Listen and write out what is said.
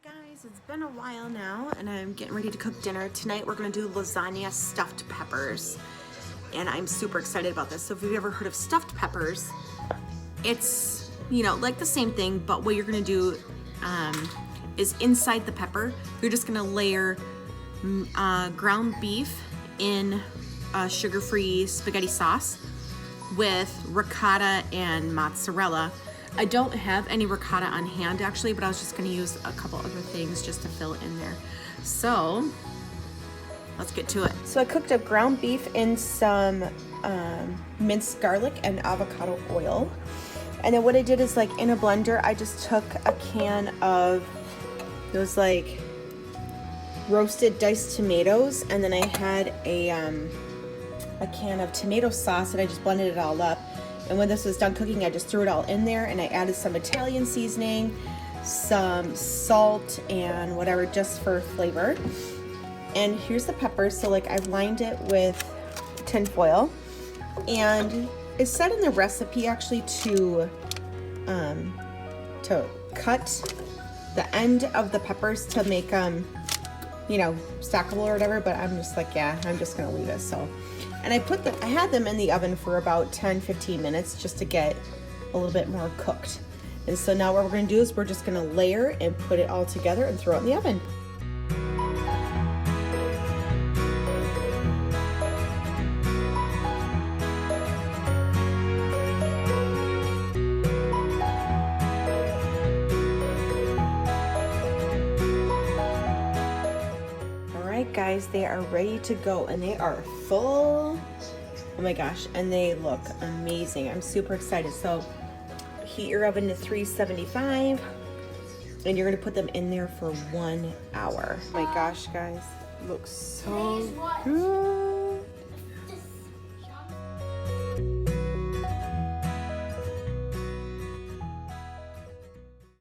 Guys, it's been a while now and I'm getting ready to cook dinner. Tonight we're gonna do lasagna stuffed peppers and I'm super excited about this. So if you've ever heard of stuffed peppers, it's, you know, like the same thing, but what you're gonna do is inside the pepper, you're just gonna layer ground beef in sugar-free spaghetti sauce with ricotta and mozzarella. I don't have any ricotta on hand actually, but I was just gonna use a couple other things just to fill it in there. So let's get to it. So I cooked up ground beef in some minced garlic and avocado oil. And then what I did is, like, in a blender, I just took a can of those like roasted diced tomatoes, and then I had a can of tomato sauce and I just blended it all up. And when this was done cooking, I just threw it all in there and I added some Italian seasoning, some salt and whatever, just for flavor. And here's the peppers. So like I've lined it with tin foil, and it said in the recipe actually to cut the end of the peppers to make them, you know, stackable or whatever, but I'm just like, yeah, I'm just gonna leave it. So, and I had them in the oven for about 10-15 minutes just to get a little bit more cooked. And so now what we're gonna do is we're just gonna layer and put it all together and throw it in the oven. Guys, they are ready to go and they are full. Oh my gosh, and they look amazing. I'm super excited. So heat your oven to 375 and you're gonna put them in there for 1 hour. Oh my gosh, guys, looks so good.